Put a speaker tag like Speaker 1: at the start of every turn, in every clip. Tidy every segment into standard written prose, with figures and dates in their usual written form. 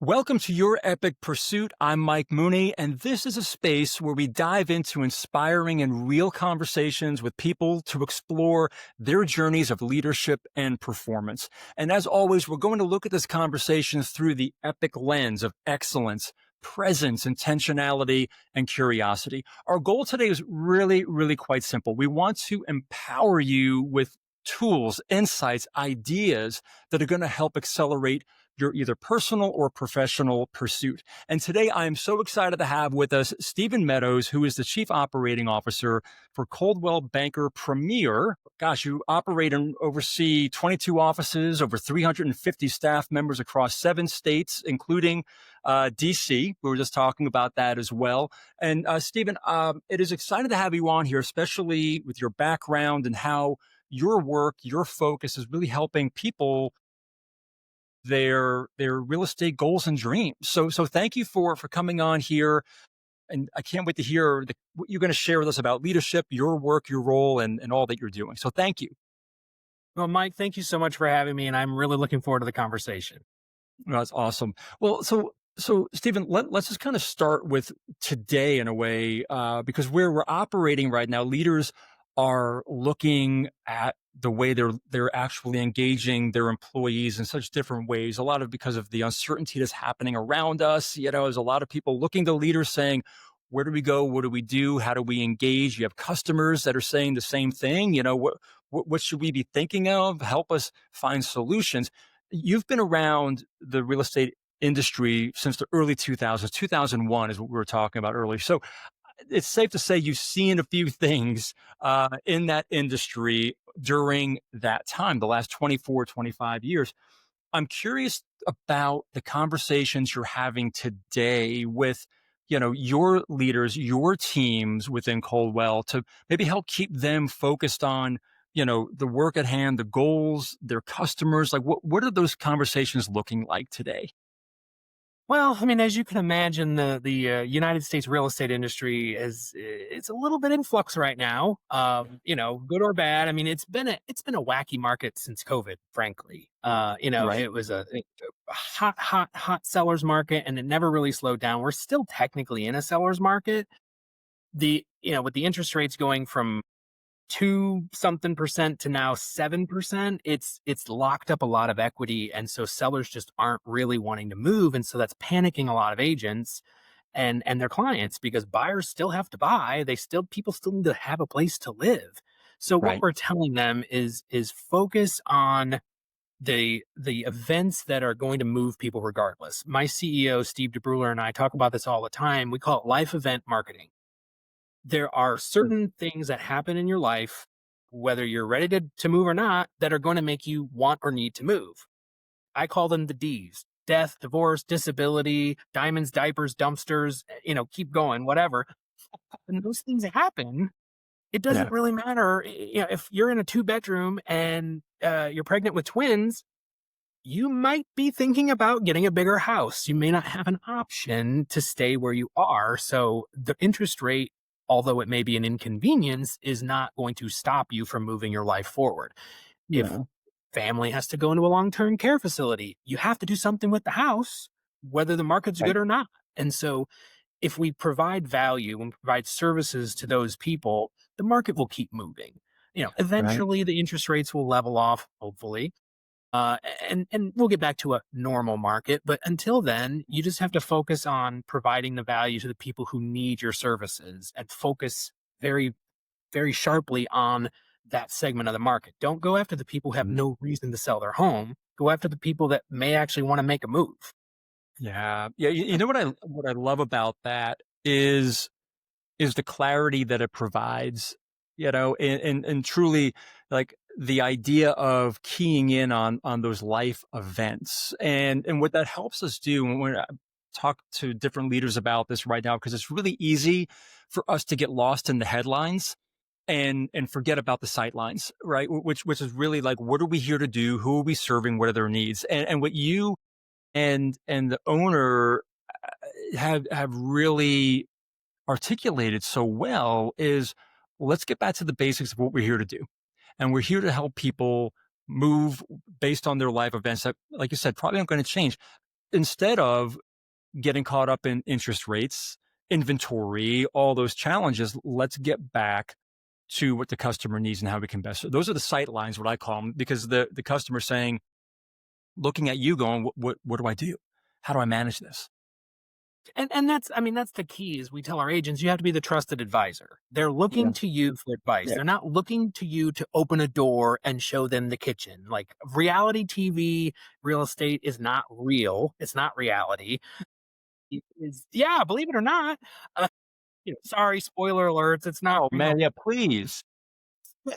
Speaker 1: Welcome to Your Epic Pursuit. I'm Mike Mooney, and this is a space where we dive into inspiring and real conversations with people to explore their journeys of leadership and performance. And as always, we're going to look at this conversation through the epic lens of excellence, presence, intentionality, and curiosity. Our goal today is really quite simple. We want to empower you with tools, insights, ideas that are going to help accelerate your either personal or professional pursuit. And today I am so excited to have with us Stephen Meadows, who is the Chief Operating Officer for Coldwell Banker Premier. Gosh, you operate and oversee 22 offices, over 350 staff members across 7 states, including DC. We were just talking about that as well. And Stephen, it is exciting to have you on here, especially with your background and how your work, your focus is really helping people their real estate goals and dreams. So thank you for coming on here, and I can't wait to hear what you're going to share with us about leadership, your work, your role, and all that you're doing. So thank you.
Speaker 2: Well, Mike, thank you so much for having me, and I'm really looking forward to the conversation.
Speaker 1: That's awesome. Well, so Stephen, let's just kind of start with today in a way, because where we're operating right now, leaders are looking at the way they're actually engaging their employees in such different ways. A lot of because of the uncertainty that's happening around us. There's a lot of people looking to leaders saying, where do we go? What do we do? How do we engage? You have customers that are saying the same thing. What should we be thinking of? Help us find solutions. You've been around the real estate industry since the early 2000s. 2001 is what we were talking about earlier. So it's safe to say you've seen a few things in that industry during that time, the last 24, 25 years. I'm curious about the conversations you're having today with, your leaders, your teams within Coldwell to maybe help keep them focused on, the work at hand, the goals, their customers. Like what are those conversations looking like today?
Speaker 2: Well, I mean, as you can imagine, the United States real estate industry it's a little bit in flux right now. Good or bad. I mean, it's been a wacky market since COVID. Frankly,
Speaker 1: Right.
Speaker 2: it was a hot sellers market, and it never really slowed down. We're still technically in a sellers market. With the interest rates going from 2 something percent to now 7%, it's locked up a lot of equity. And so sellers just aren't really wanting to move. And so that's panicking a lot of agents and their clients because buyers still have to buy. People still need to have a place to live. So what
Speaker 1: Right.
Speaker 2: we're telling them is focus on the events that are going to move people regardless. My CEO, Steve DeBruler, and I talk about this all the time. We call it life event marketing. There are certain things that happen in your life, whether you're ready to move or not, that are going to make you want or need to move. I call them the D's: death, divorce, disability, diamonds, diapers, dumpsters, keep going, whatever. And those things happen. It doesn't
Speaker 1: Yeah.
Speaker 2: really matter. If you're in a 2 bedroom and you're pregnant with twins, you might be thinking about getting a bigger house. You may not have an option to stay where you are. So the interest rate, although it may be an inconvenience, is not going to stop you from moving your life forward. If
Speaker 1: Yeah.
Speaker 2: family has to go into a long-term care facility, you have to do something with the house, whether the market's
Speaker 1: Right.
Speaker 2: good or not. And so if we provide value and provide services to those people, the market will keep moving.
Speaker 1: Right.
Speaker 2: Eventually the interest rates will level off, hopefully, uh, and we'll get back to a normal market. But until then, you just have to focus on providing the value to the people who need your services and focus very, very sharply on that segment of the market. Don't go after the people who have no reason to sell their home. Go after the people that may actually want to make a move.
Speaker 1: Yeah. Yeah. You know what I love about that is the clarity that it provides, and truly like the idea of keying in on those life events and what that helps us do when I talk to different leaders about this right now, because it's really easy for us to get lost in the headlines and forget about the sight lines, right? Which is really like, what are we here to do? Who are we serving? What are their needs? And what you and the owner have really articulated so well is, let's get back to the basics of what we're here to do. And we're here to help people move based on their life events that, like you said, probably aren't going to change. instead of getting caught up in interest rates, inventory, all those challenges, let's get back to what the customer needs and how we can best. Those are the sight lines, what I call them, because the customer saying, looking at you, going, what do I do? How do I manage this?
Speaker 2: And that's, I mean, that's the key. Is we tell our agents, you have to be the trusted advisor. They're
Speaker 1: Yeah,
Speaker 2: looking to you for advice.
Speaker 1: yeah.
Speaker 2: They're not looking to you to open a door and show them the kitchen. Like reality TV, real estate is not real. It's not reality. It is, yeah, believe it or not. Uh, sorry, spoiler alerts. It's not
Speaker 1: Oh
Speaker 2: real.
Speaker 1: man, yeah, please.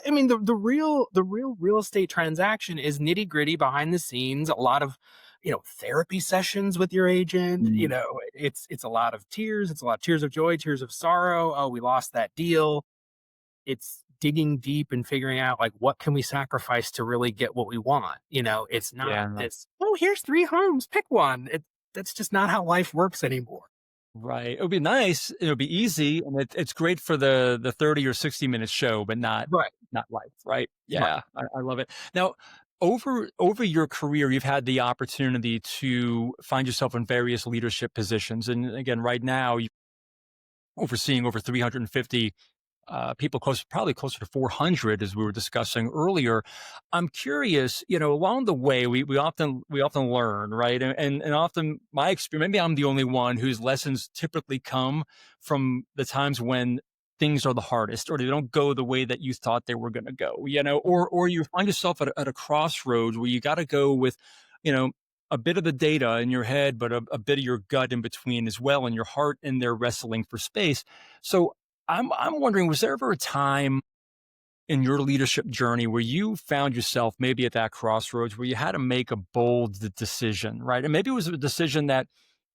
Speaker 2: I mean, the real real estate transaction is nitty gritty behind the scenes. A lot of, therapy sessions with your agent.
Speaker 1: Mm,
Speaker 2: It's a lot of tears. It's a lot of tears of joy, tears of sorrow. Oh, we lost that deal. It's digging deep and figuring out like what can we sacrifice to really get what we want. It's not
Speaker 1: yeah, no,
Speaker 2: this. Oh, here's three homes. Pick one. That's just not how life works anymore.
Speaker 1: right. It would be nice. It would be easy, and it's great for the 30 or 60 minute show, but
Speaker 2: Right.
Speaker 1: not life, right?
Speaker 2: Right.
Speaker 1: Yeah, I love it. Now, over your career, you've had the opportunity to find yourself in various leadership positions, and again, right now, you're overseeing over 350 people, probably closer to 400, as we were discussing earlier. I'm curious, along the way, we often learn, right? And often my experience, maybe I'm the only one whose lessons typically come from the times when things are the hardest, or they don't go the way that you thought they were going to go, or you find yourself at a crossroads where you got to go with, you know. A bit of the data in your head, but a bit of your gut in between as well, and your heart in there wrestling for space. So I'm wondering, was there ever a time in your leadership journey where you found yourself maybe at that crossroads where you had to make a bold decision, right? And maybe it was a decision that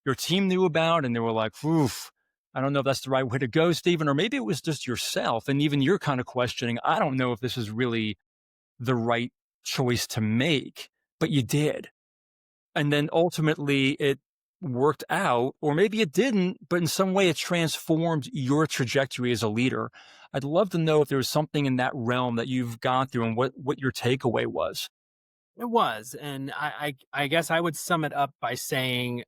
Speaker 1: your team knew about and they were like, oof, I don't know if that's the right way to go, Stephen. Or maybe it was just yourself and even you're kind of questioning, I don't know if this is really the right choice to make, but you did. And then ultimately it worked out, or maybe it didn't, but in some way it transformed your trajectory as a leader. I'd love to know if there was something in that realm that you've gone through and what your takeaway was.
Speaker 2: It was, and I guess I would sum it up by saying,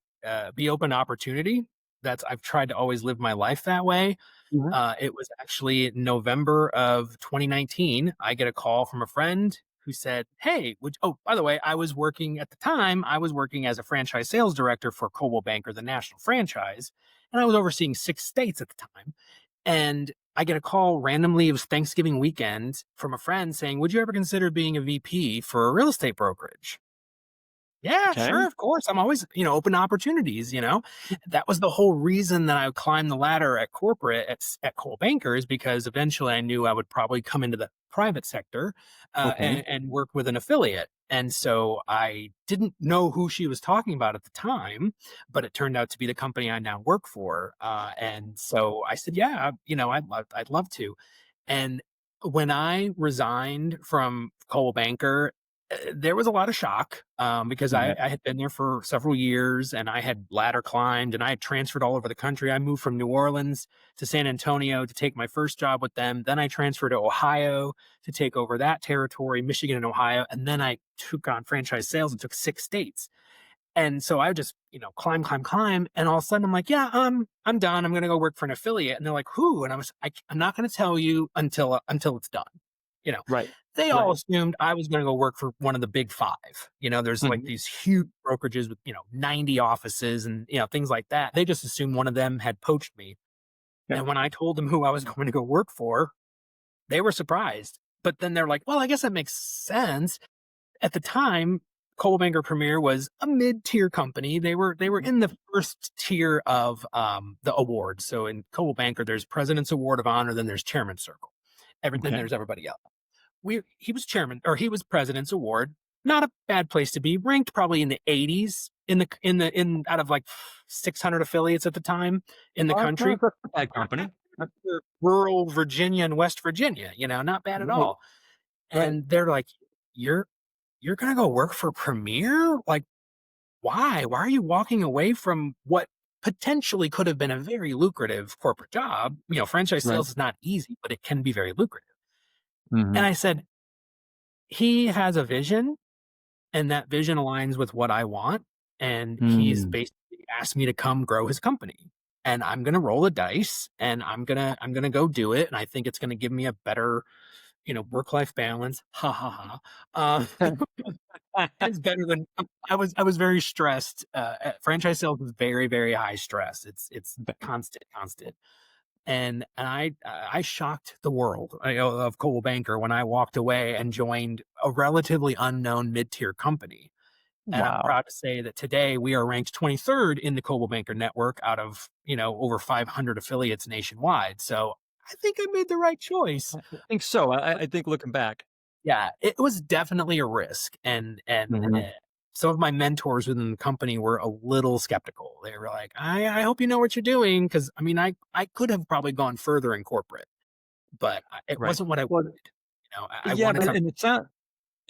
Speaker 2: be open to opportunity. That's I've tried to always live my life that way.
Speaker 1: Mhm.
Speaker 2: It was actually November of 2019. I get a call from a friend who said, "Hey, oh, by the way, I was working at the time. I was working as a franchise sales director for Coldwell Banker, the national franchise, and I was overseeing 6 states at the time. And I get a call randomly. It was Thanksgiving weekend from a friend saying, "Would you ever consider being a VP for a real estate brokerage?" Yeah,
Speaker 1: Okay.
Speaker 2: sure, of course. I'm always, open to opportunities. That was the whole reason that I climbed the ladder at corporate at Cole Bankers, because eventually I knew I would probably come into the private sector
Speaker 1: Okay.
Speaker 2: and work with an affiliate. And so I didn't know who she was talking about at the time, but it turned out to be the company I now work for. And so I said, yeah, I'd love to. And when I resigned from Cole Banker, there was a lot of shock, because
Speaker 1: Yeah.
Speaker 2: I had been there for several years and I had ladder climbed and I had transferred all over the country. I moved from New Orleans to San Antonio to take my first job with them. Then I transferred to Ohio to take over that territory, Michigan and Ohio. And then I took on franchise sales and took 6 states. And so I just, climb, climb, climb. And all of a sudden I'm like, yeah, I'm done. I'm going to go work for an affiliate. And they're like, who? And I'm not going to tell you until it's done. You know,
Speaker 1: Right.
Speaker 2: they all
Speaker 1: Right.
Speaker 2: assumed I was going to go work for one of the big five. There's like
Speaker 1: Mhm.
Speaker 2: these huge brokerages with, 90 offices and, things like that. They just assumed one of them had poached me.
Speaker 1: Yeah.
Speaker 2: And when I told them who I was going to go work for, they were surprised. But then they're like, well, I guess that makes sense. At the time, Coldwell Premier was a mid-tier company. They were
Speaker 1: Mhm.
Speaker 2: in the first tier of the awards. So in Coldwell Banker, there's President's Award of Honor, then there's Chairman's Circle. Then
Speaker 1: Okay.
Speaker 2: there's everybody else. He was chairman, or he was President's Award. Not a bad place to be. Ranked probably in the 80s in out of like 600 affiliates at the time in the
Speaker 1: Well,
Speaker 2: country.
Speaker 1: that's a bad company.
Speaker 2: For rural Virginia and West Virginia, not bad at
Speaker 1: Right.
Speaker 2: all.
Speaker 1: Right.
Speaker 2: And they're like, "You're you're gonna go work for Premier? Like, why? Why are you walking away from what potentially could have been a very lucrative corporate job? Franchise
Speaker 1: Right.
Speaker 2: sales is not easy, but it can be very lucrative."
Speaker 1: Hmm.
Speaker 2: And I said, "He has a vision, and that vision aligns with what I want. and he's
Speaker 1: Mm.
Speaker 2: basically asked me to come grow his company. And I'm gonna roll the dice, and I'm gonna go do it, and I think it's gonna give me a better, work life balance. Ha ha ha. And it's better than I was very stressed. Franchise sales is very, very high stress. It's constant, constant. And I shocked the world of Coldwell Banker when I walked away and joined a relatively unknown mid-tier company. And I'm
Speaker 1: Wow.
Speaker 2: proud to say that today we are ranked 23rd in the Coldwell Banker network out of, over 500 affiliates nationwide. So I think I made the right choice.
Speaker 1: I think so. I think looking back.
Speaker 2: Yeah, it was definitely a risk, and
Speaker 1: Mhm.
Speaker 2: some of my mentors within the company were a little skeptical. They were like, "I hope you know what you're doing," because I mean, I could have probably gone further in corporate, but it
Speaker 1: Right.
Speaker 2: wasn't what I
Speaker 1: Well,
Speaker 2: wanted. I
Speaker 1: yeah,
Speaker 2: wanted
Speaker 1: but
Speaker 2: something.
Speaker 1: and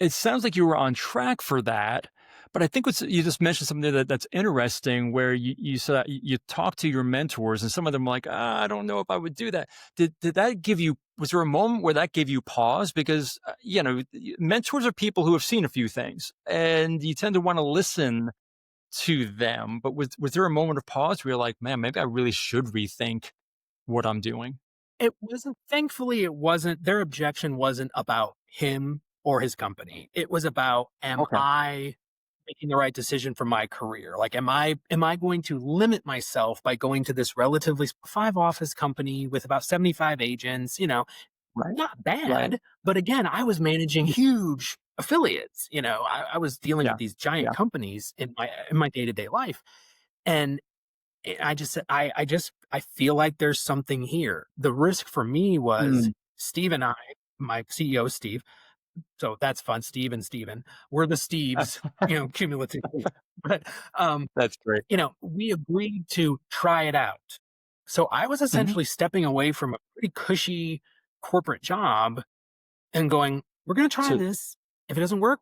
Speaker 1: it sounds like you were on track for that, but I think what's you just mentioned something that's interesting where you said you talked to your mentors and some of them were like, I don't know if I would do that. Did that give you was there a moment where that gave you pause? Because mentors are people who have seen a few things and you tend to want to listen to them. But was there a moment of pause where you're like, man, maybe I really should rethink what I'm doing?
Speaker 2: It wasn't. Thankfully, it wasn't. Their objection wasn't about him or his company. It was about, am
Speaker 1: Okay.
Speaker 2: I making the right decision for my career? Like, am I going to limit myself by going to this relatively 5 office company with about 75 agents?
Speaker 1: Right.
Speaker 2: Not
Speaker 1: Right.
Speaker 2: bad, but again, I was managing huge affiliates. I was dealing
Speaker 1: Yeah.
Speaker 2: with these giant
Speaker 1: Yeah.
Speaker 2: companies in my day to day life, and I just said, I feel like there's something here. The risk for me was
Speaker 1: Mm.
Speaker 2: Steve and I, my CEO Steve. So that's fun. Steve and Steven. We're the Steves, cumulatively. But
Speaker 1: That's great.
Speaker 2: we agreed to try it out. So I was
Speaker 1: Mhm.
Speaker 2: essentially stepping away from a pretty cushy corporate job and going, we're going to try
Speaker 1: To
Speaker 2: this. If it doesn't work,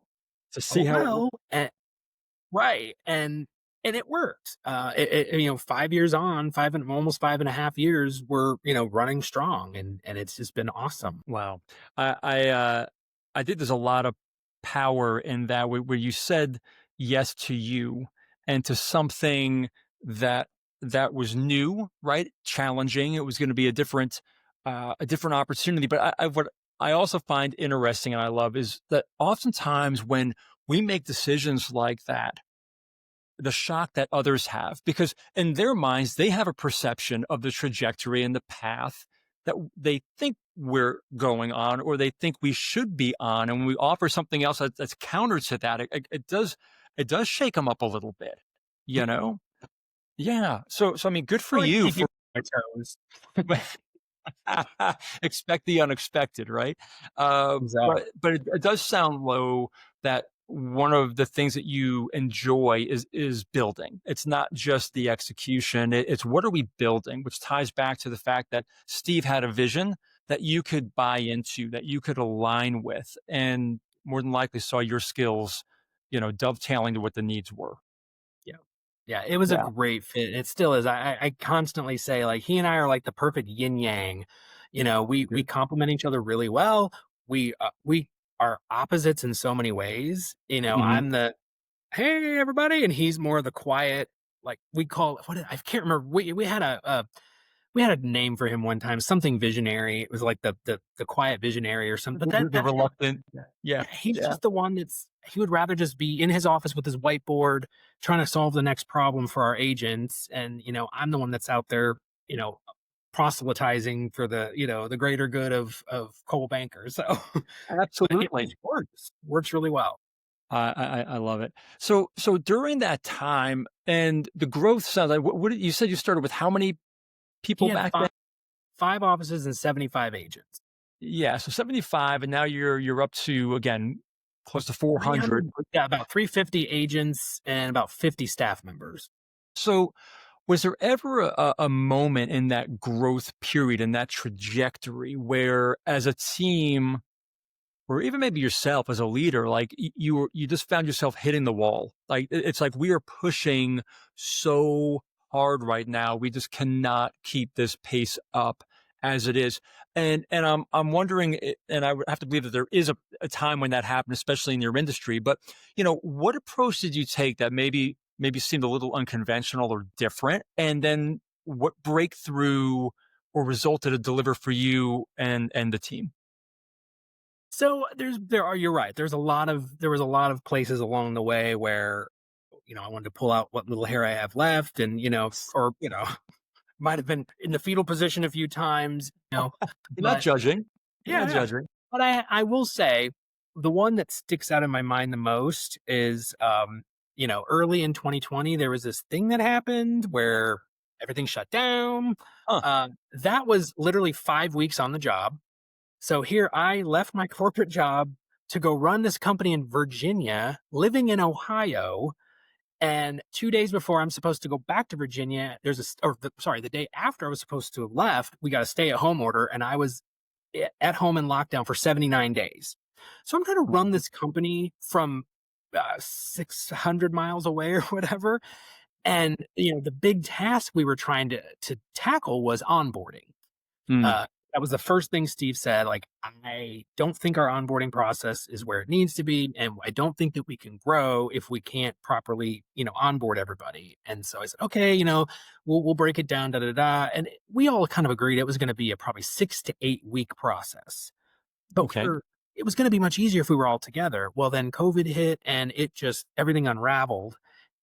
Speaker 1: see
Speaker 2: oh
Speaker 1: how it
Speaker 2: well. And right. And it worked. 5 years on, almost 5.5 years, we're, running strong, and it's just been awesome.
Speaker 1: wow. I I, uh, I think there's a lot of power in that where you said yes to you and to something that that was new, right? Challenging. It was gonna be a different opportunity, but what I also find interesting and I love is that oftentimes when we make decisions like that, the shock that others have because in their minds they have a perception of the trajectory and the path that they think we're going on or they think we should be on and when we offer something else that's counter to that it does shake them up a little bit you know yeah so I mean good for
Speaker 2: I like to
Speaker 1: you
Speaker 2: keep
Speaker 1: for
Speaker 2: people on my toes.
Speaker 1: expect the unexpected, right?
Speaker 2: Exactly.
Speaker 1: But it does sound low that one of the things that you enjoy is building. It's not just the execution. It's what are we building, which ties back to the fact that Steve had a vision that you could buy into, that you could align with, and more than likely saw your skills, dovetailing to what the needs were.
Speaker 2: Yeah. Yeah. It was a
Speaker 1: Yeah.
Speaker 2: great fit. It still is. I constantly say, like, he and I are like the perfect yin yang. We
Speaker 1: Good.
Speaker 2: complement each other really well. We are opposites in so many ways.
Speaker 1: Hmm.
Speaker 2: I'm the hey everybody, and he's more the quiet, like we call I can't remember. We had a name for him one time, something visionary. It was like the quiet visionary or something. But
Speaker 1: The
Speaker 2: that's him.
Speaker 1: reluctant. Yeah.
Speaker 2: Yeah, he's
Speaker 1: Yeah.
Speaker 2: just the one he would rather just be in his office with his whiteboard trying to solve the next problem for our agents. And, I'm the one that's out there, you know, proselytizing for the greater good of Coldwell Banker. So but it
Speaker 1: Absolutely.
Speaker 2: just works really well.
Speaker 1: I love it. So during that time and the growth sounds like what did you said you started with how many
Speaker 2: He
Speaker 1: people
Speaker 2: had
Speaker 1: back then?
Speaker 2: five offices and 75 agents.
Speaker 1: Yeah, so 75 and now you're up to again close to 400.
Speaker 2: 300, yeah, about 350 agents and about 50 staff members.
Speaker 1: So was there ever a moment in that growth period in that trajectory where as a team or even maybe yourself as a leader, like you just found yourself hitting the wall. Like it's like we are pushing so hard right now. We just cannot keep this pace up as it is. And I'm wondering, and I would have to believe that there is a time when that happened, especially in your industry. But what approach did you take that maybe maybe seemed a little unconventional or different? And then what breakthrough or result did it deliver for you and the team?
Speaker 2: So you're right. There was a lot of places along the way where, I wanted to pull out what little hair I have left and, or, might have been in the fetal position a few times,
Speaker 1: You're not
Speaker 2: but
Speaker 1: judging. You're not
Speaker 2: yeah, yeah.
Speaker 1: judging.
Speaker 2: But I will say the one that sticks out in my mind the most is, early in 2020, there was this thing that happened where everything shut down.
Speaker 1: Huh.
Speaker 2: That was literally 5 weeks on the job. So here I left my corporate job to go run this company in Virginia, living in Ohio. And 2 days before I'm supposed to go back to Virginia, the day after I was supposed to have left, we got a stay at home order, and I was at home in lockdown for 79 days. So I'm trying to run this company from 600 miles away or whatever. And, the big task we were trying to tackle was onboarding.
Speaker 1: Mm,
Speaker 2: That was the first thing Steve said. Like, I don't think our onboarding process is where it needs to be, and I don't think that we can grow if we can't properly, onboard everybody. And so I said, okay, we'll break it down, da da da. And we all kind of agreed it was going to be a probably 6 to 8 week process, but
Speaker 1: okay.
Speaker 2: it was going to be much easier if we were all together. Well, then COVID hit, and it just everything unraveled,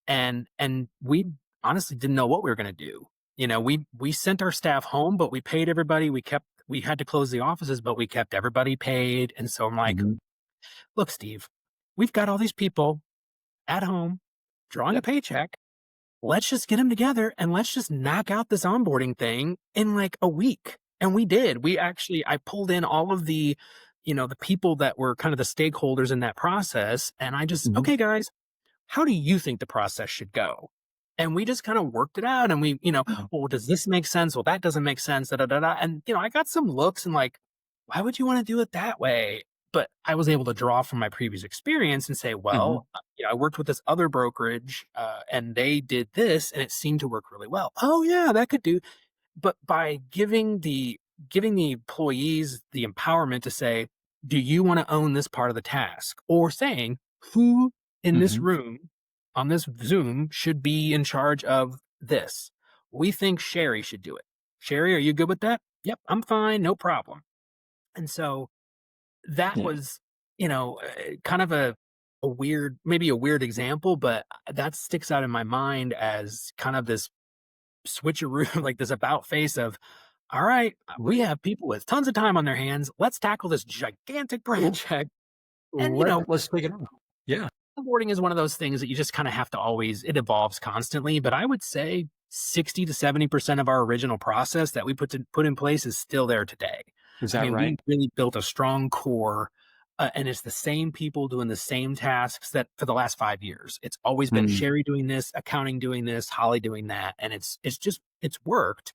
Speaker 2: and we honestly didn't know what we were going to do. We sent our staff home, but we paid everybody. We had to close the offices, but we kept everybody paid. And so I'm like,
Speaker 1: Mhm.
Speaker 2: look, Steve, we've got all these people at home drawing a
Speaker 1: Yep.
Speaker 2: paycheck. Let's just get them together and let's just knock out this onboarding thing in like a week. And we did. I pulled in all of the people that were kind of the stakeholders in that process. And I just,
Speaker 1: Mhm.
Speaker 2: okay, guys, how do you think the process should go? And we just kind of worked it out and
Speaker 1: Mhm.
Speaker 2: well, does this make sense? Well, that doesn't make sense. Da, da, da, da. And, I got some looks and like, why would you want to do it that way? But I was able to draw from my previous experience and say,
Speaker 1: Mhm.
Speaker 2: well, I worked with this other brokerage and they did this and it seemed to work really well. Oh yeah, that could do. But by giving the employees the empowerment to say, do you want to own this part of the task? Or saying, who in this
Speaker 1: Mhm.
Speaker 2: room on this Zoom should be in charge of this? We think Sherry should do it. Sherry, are you good with that? Yep, I'm fine, no problem. And so that
Speaker 1: Yeah.
Speaker 2: was, kind of maybe a weird example, but that sticks out in my mind as kind of this switcheroo, like this about face of, all right, we have people with tons of time on their hands. Let's tackle this gigantic
Speaker 1: L
Speaker 2: project. And,
Speaker 1: let's take it on. Yeah.
Speaker 2: onboarding is one of those things that you just kind of have to it evolves constantly. But I would say 60 to 70% of our original process that we put in place is still there today.
Speaker 1: Is
Speaker 2: I
Speaker 1: that
Speaker 2: mean, we
Speaker 1: right?
Speaker 2: really built a strong core. And it's the same people doing the same tasks that for the last 5 years. It's always been
Speaker 1: Mm.
Speaker 2: Sherry doing this, accounting doing this, Holly doing that, and it's worked.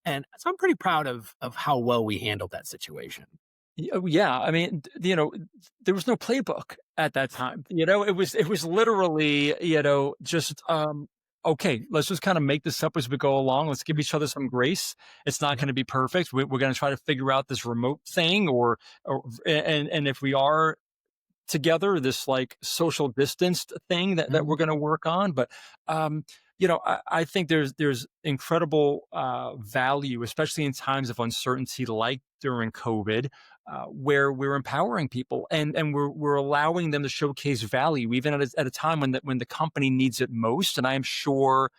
Speaker 2: And so I'm pretty proud of how well we handled that situation.
Speaker 1: Yeah, I mean, there was no playbook at that time. It was literally, just okay, let's just kind of make this up as we go along. Let's give each other some grace. It's not
Speaker 2: Yep.
Speaker 1: going to be perfect. We're going to try to figure out this remote thing, and if we are together, this like social distanced thing that we're
Speaker 2: Mhm.
Speaker 1: going to work on. But I think there's incredible value, especially in times of uncertainty like during COVID, where we're empowering people and we're allowing them to showcase value even at a time when the company needs it most. And I am sure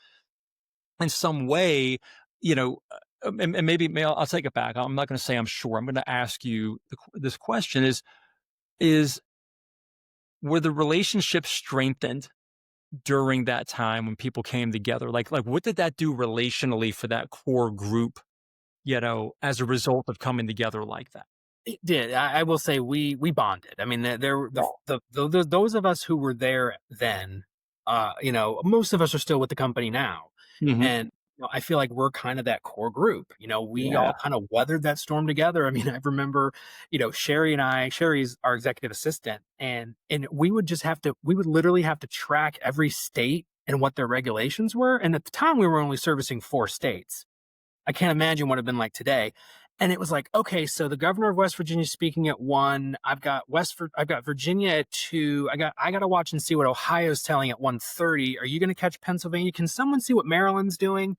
Speaker 1: in some way, and maybe I'll take it back. I'm not going to say I'm sure. I'm going to ask you this question: is were the relationships strengthened during that time when people came together? Like what did that do relationally for that core group, as a result of coming together like that?
Speaker 2: It did. I will say we bonded. I mean, there were
Speaker 1: Oh.
Speaker 2: those of us who were there then. Most of us are still with the company now,
Speaker 1: Mhm.
Speaker 2: and I feel like we're kind of that core group. We
Speaker 1: Yeah.
Speaker 2: all kind of weathered that storm together. I mean, I remember, Sherry's our executive assistant, and we would literally have to track every state and what their regulations were. And at the time, we were only servicing 4 states. I can't imagine what it'd been like today. And it was like, okay, so the governor of West Virginia is speaking at 1. I've got Virginia at 2. I got to watch and see what Ohio's telling at 1:30. Are you going to catch Pennsylvania? Can someone see what Maryland's doing?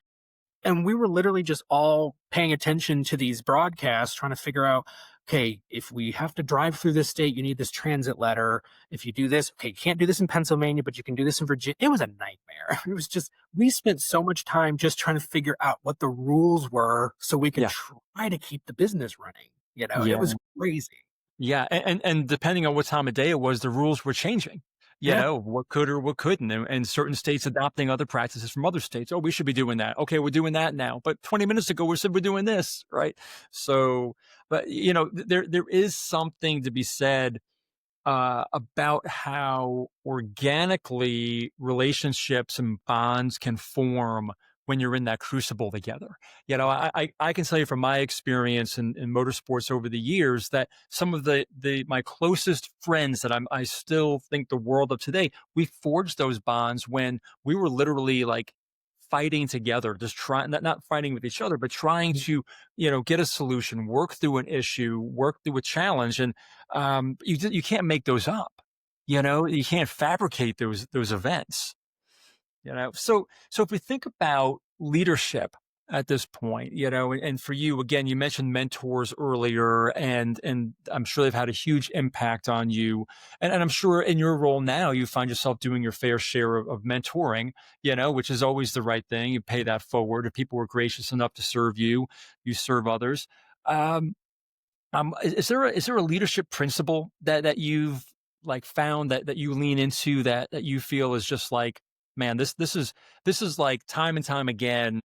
Speaker 2: And we were literally just all paying attention to these broadcasts, trying to figure out, okay, if we have to drive through this state, you need this transit letter. If you do this, okay, you can't do this in Pennsylvania, but you can do this in Virginia. It was a nightmare. It was just, we spent so much time just trying to figure out what the rules were so we could
Speaker 1: Yeah.
Speaker 2: try to keep the business running. It
Speaker 1: Yeah.
Speaker 2: was crazy.
Speaker 1: Yeah, and depending on what time of day it was, the rules were changing.
Speaker 2: Yeah.
Speaker 1: What could or what couldn't, and certain states adopting other practices from other states. Oh, we should be doing that. Okay, we're doing that now. But 20 minutes ago, we said we're doing this, right? So, but there is something to be said about how organically relationships and bonds can form when you're in that crucible together. I can tell you from my experience in motorsports over the years that some of the my closest friends that I still think the world of today, we forged those bonds when we were literally like fighting together, just trying, not fighting with each other, but trying to, get a solution, work through an issue, work through a challenge. And you can't make those up. You can't fabricate those events. So if we think about leadership at this point, and for you again, you mentioned mentors earlier, and I'm sure they've had a huge impact on you, and I'm sure in your role now you find yourself doing your fair share of mentoring, which is always the right thing. You pay that forward. If people were gracious enough to serve you, you serve others. Um, is there a leadership principle that you've like found that you lean into that you feel is just like, man, this is like time and time again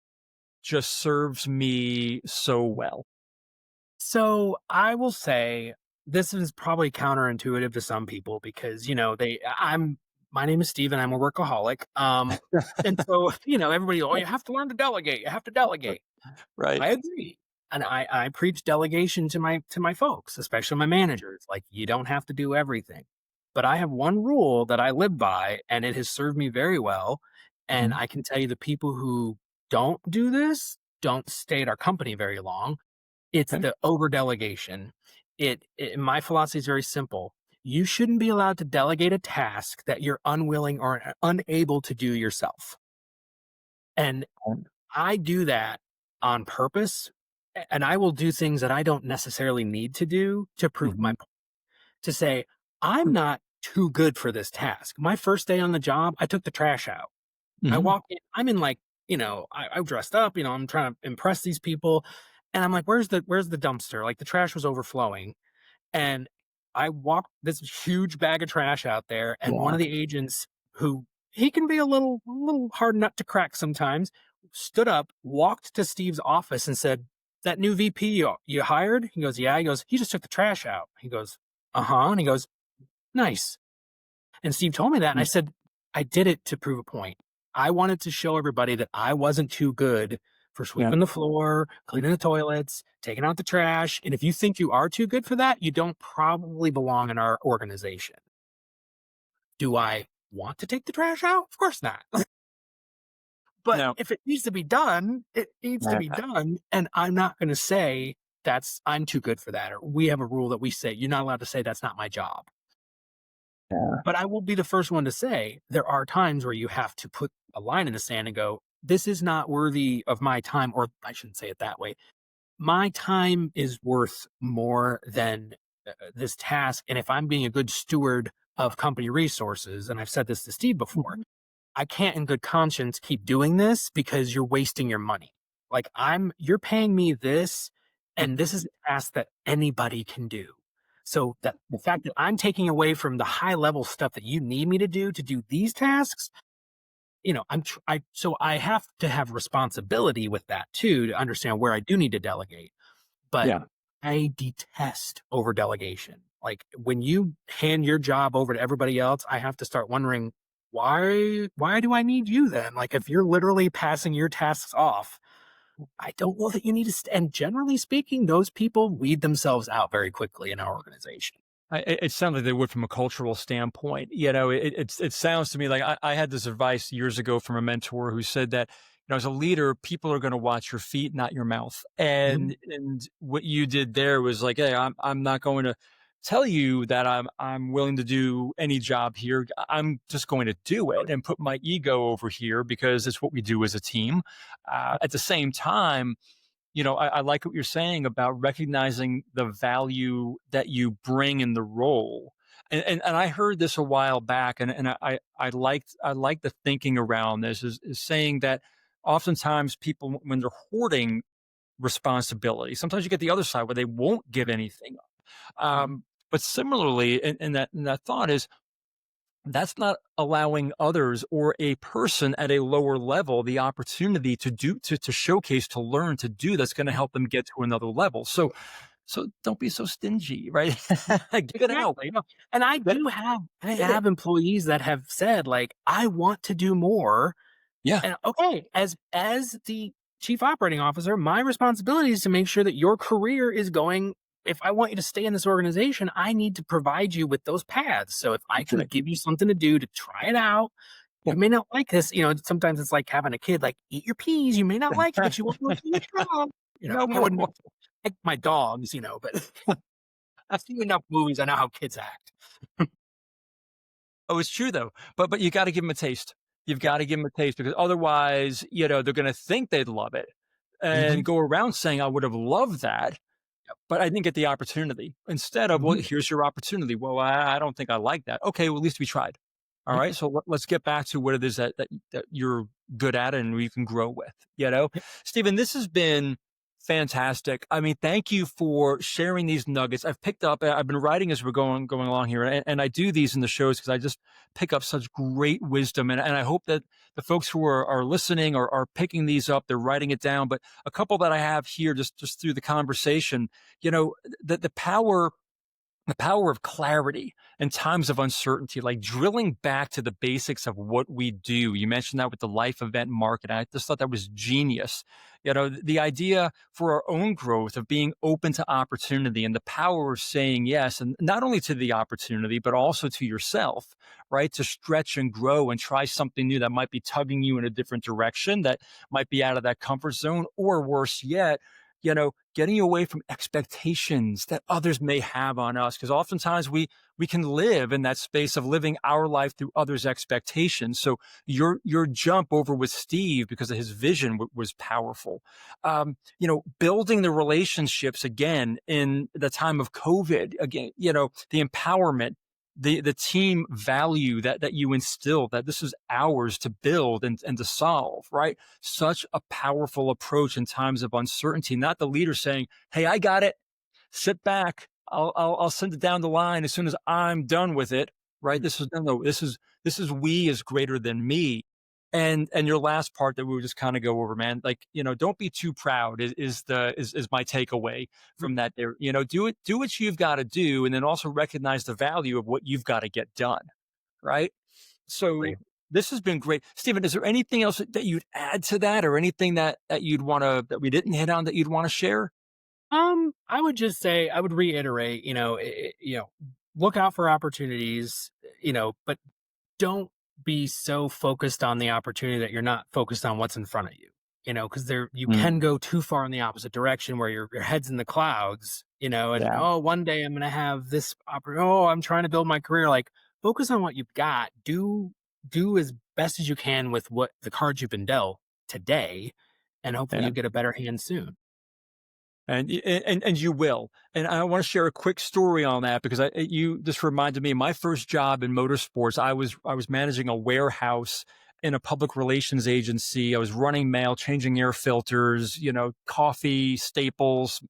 Speaker 1: just serves me so well.
Speaker 2: So I will say this is probably counterintuitive to some people because, my name is Steve and I'm a workaholic. And so, everybody, oh, you have to learn to delegate. You have to delegate.
Speaker 1: Right.
Speaker 2: I agree. And I preach delegation to my folks, especially my managers. Like you don't have to do everything. But I have one rule that I live by and it has served me very well. And
Speaker 1: Mhm.
Speaker 2: I can tell you the people who don't do this don't stay at our company very long. It's
Speaker 1: Okay.
Speaker 2: the over delegation. My philosophy is very simple. You shouldn't be allowed to delegate a task that you're unwilling or unable to do yourself. And I do that on purpose, and I will do things that I don't necessarily need to do to prove my
Speaker 1: Mhm.
Speaker 2: point. To say, I'm not too good for this task. My first day on the job, I took the trash out. I
Speaker 1: Mhm.
Speaker 2: walk in, I'm in like, I dressed up, I'm trying to impress these people. And I'm like, where's the dumpster? Like the trash was overflowing. And I walked this huge bag of trash out there, and one
Speaker 1: Yeah.
Speaker 2: of the agents who he can be a little hard nut to crack sometimes, stood up, walked to Steve's office and said, "That new VP you hired?" He goes, "Yeah." He goes, "He just took the trash out." He goes, "Uh-huh." And he goes, "Nice." And Steve told me that, and I
Speaker 1: Mm.
Speaker 2: said, "I did it to prove a point. I wanted to show everybody that I wasn't too good for
Speaker 1: Yeah.
Speaker 2: sweeping the floor, cleaning the toilets, taking out the trash, and if you think you are too good for that, you don't probably belong in our organization." Do I want to take the trash out? Of course not. But
Speaker 1: No.
Speaker 2: if it needs to be done, it needs to
Speaker 1: Yeah.
Speaker 2: be done, and I'm not gonna say I'm too good for that, or we have a rule that we say, "You're not allowed to say that's not my job."
Speaker 1: Yeah.
Speaker 2: But I will be the first one to say there are times where you have to put a line in the sand and go, "This is not worthy of my time," or I shouldn't say it that way. My time is worth more than this task. And if I'm being a good steward of company resources, and I've said this to Steve before,
Speaker 1: Mhm.
Speaker 2: I can't in good conscience keep doing this because you're wasting your money. Like you're paying me this, and this is a task that anybody can do. So that the fact that I'm taking away from the high level stuff that you need me to do these tasks, so I have to have responsibility with that too, to understand where I do need to delegate. But
Speaker 1: Yeah.
Speaker 2: I detest over delegation. Like when you hand your job over to everybody else, I have to start wondering why do I need you then? Like if you're literally passing your tasks off, I don't know that you need to and generally speaking, those people weed themselves out very quickly in our organization.
Speaker 1: It sounds like they would from a cultural standpoint. It sounds to me like I had this advice years ago from a mentor who said that, as a leader, people are going to watch your feet, not your mouth.
Speaker 2: Mhm.
Speaker 1: And what you did there was like, hey, I'm not going to tell you that I'm willing to do any job here. I'm just going to do it and put my ego over here because it's what we do as a team. At the same time, I like what you're saying about recognizing the value that you bring in the role. And I heard this a while back, and I liked the thinking around this is saying that oftentimes people, when they're hoarding responsibility, sometimes you get the other side where they won't give anything up.
Speaker 2: Mhm.
Speaker 1: But similarly, in that thought is that's not allowing others or a person at a lower level the opportunity to showcase, to learn, to do that's going to help them get to another level. So don't be so stingy, right? Give it out.
Speaker 2: Exactly, no, and
Speaker 1: Get it.
Speaker 2: I
Speaker 1: Get it.
Speaker 2: have employees that have said, like, "I want to do more."
Speaker 1: Yeah.
Speaker 2: And okay, as the chief operating officer, my responsibility is to make sure that your career is going. If I want you to stay in this organization, I need to provide you with those paths. So if I
Speaker 1: That's
Speaker 2: can
Speaker 1: right.
Speaker 2: give you something to do to try it out,
Speaker 1: Yeah.
Speaker 2: you may not like this. Sometimes it's like having a kid, like, eat your peas. You may not like it, but you won't go through the job. I
Speaker 1: No.
Speaker 2: wouldn't like my dogs, but I've seen enough movies. I know how kids act.
Speaker 1: Oh, it's true though. But you got to give them a taste. You've
Speaker 2: Yep.
Speaker 1: got to give them a taste because otherwise, they're going to think they'd love it
Speaker 2: Hmm.
Speaker 1: and go around saying, I would have loved that,
Speaker 2: Yep.
Speaker 1: but I didn't get the opportunity. Instead of, well,
Speaker 2: Hmm.
Speaker 1: here's your opportunity. Well, I don't think I like that. Okay, well, at least we tried. All
Speaker 2: Yep.
Speaker 1: right. So let's get back to what it is that you're good at and you can grow with. You know,
Speaker 2: Yep.
Speaker 1: Stephen, this has been fantastic. I mean, thank you for sharing these nuggets. I've picked up, I've been writing as we're going along here, and I do these in the shows because I just pick up such great wisdom. And I hope that the folks who are listening are picking these up, they're writing it down. But a couple that I have here just through the conversation, the power of clarity in times of uncertainty, like drilling back to the basics of what we do. You mentioned that with the life event market. I just thought that was genius. The idea for our own growth of being open to opportunity and the power of saying yes, and not only to the opportunity, but also to yourself, right? To stretch and grow and try something new that might be tugging you in a different direction, that might be out of that comfort zone, or worse yet, getting away from expectations that others may have on us. Because oftentimes we can live in that space of living our life through others' expectations. So your jump over with Steve because of his vision was powerful. Building the relationships again in the time of COVID, again, the empowerment, the team value that you instill, that this is ours to build and to solve, right? Such a powerful approach in times of uncertainty, not the leader saying, hey, I got it, sit back, I'll send it down the line as soon as I'm done with it, right? This is no, this is we is greater than me. And your last part that we would just kind of go over, man, like, don't be too proud is my takeaway from that there. Do what you've got to do, and then also recognize the value of what you've got to get done, right? So this has been great. Stephen, is there anything else that you'd add to that, or anything that you'd want to, that we didn't hit on, that you'd want to share?
Speaker 2: I would just say, I would reiterate, look out for opportunities, but don't be so focused on the opportunity that you're not focused on what's in front of you. Because there you
Speaker 1: Mm,
Speaker 2: can go too far in the opposite direction where your head's in the clouds, and
Speaker 1: yeah.
Speaker 2: oh, one day I'm gonna have this oh, I'm trying to build my career. Like, focus on what you've got. Do as best as you can with what the cards you've been dealt today, and hopefully
Speaker 1: Yeah.
Speaker 2: you'll get a better hand soon.
Speaker 1: And you will. And I want to share a quick story on that because you just reminded me, my first job in motorsports, I was managing a warehouse in a public relations agency. I was running mail, changing air filters, coffee, staples,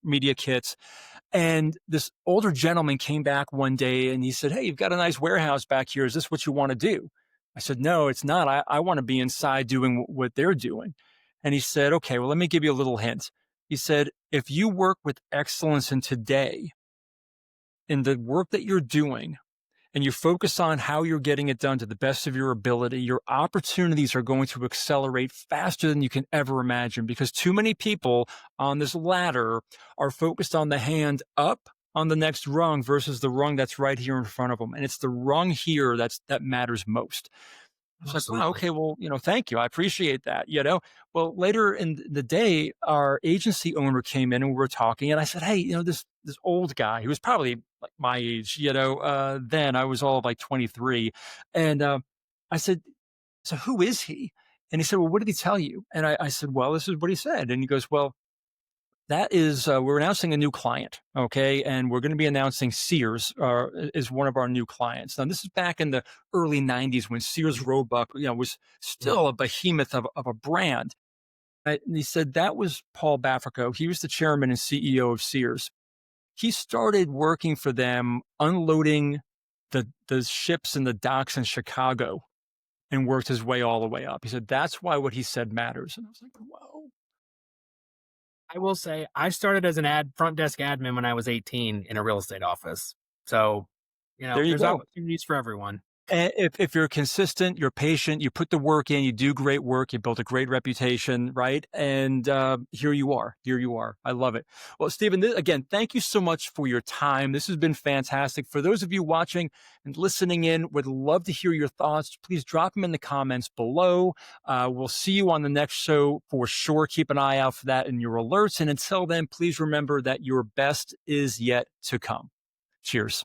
Speaker 1: media kits. And this older gentleman came back one day and he said, hey, you've got a nice warehouse back here. Is this what you want to do? I said, no, it's not. I want to be inside doing what they're doing. And he said, okay, well, let me give you a little hint. He said, if you work with excellence in today, in the work that you're doing, and you focus on how you're getting it done to the best of your ability, your opportunities are going to accelerate faster than you can ever imagine because too many people on this ladder are focused on the hand up on the next rung versus the rung that's right here in front of them. And it's the rung here that matters most. I was like, wow,
Speaker 2: Absolutely.
Speaker 1: okay, well, thank you. I appreciate that. Well, later in the day, our agency owner came in and we were talking, and I said, hey, this old guy, he was probably like my age, then I was all of like 23. And I said, so who is he? And he said, well, what did he tell you? And I said, well, this is what he said. And he goes, well, that is, we're announcing a new client, okay, and we're going to be announcing Sears is one of our new clients. Now, this is back in the early '90s when Sears
Speaker 2: Mhm.
Speaker 1: Roebuck, was
Speaker 2: Yeah.
Speaker 1: still a behemoth of a brand. Right? And he said that was Paul Bafrico. He was the chairman and CEO of Sears. He started working for them, unloading the ships in the docks in Chicago, and worked his way all the way up. He said that's why what he said matters. And I was like, whoa,
Speaker 2: I will say I started as an front desk admin when I was 18 in a real estate office. So,
Speaker 1: there you
Speaker 2: there's
Speaker 1: go.
Speaker 2: opportunities for everyone.
Speaker 1: And if you're consistent, you're patient, you put the work in, you do great work, you build a great reputation, right? And here you are. Here you are. I love it. Well, Stephen, again, thank you so much for your time. This has been fantastic. For those of you watching and listening in, would love to hear your thoughts. Please drop them in the comments below. We'll see you on the next show for sure. Keep an eye out for that in your alerts. And until then, please remember that your best is yet to come. Cheers.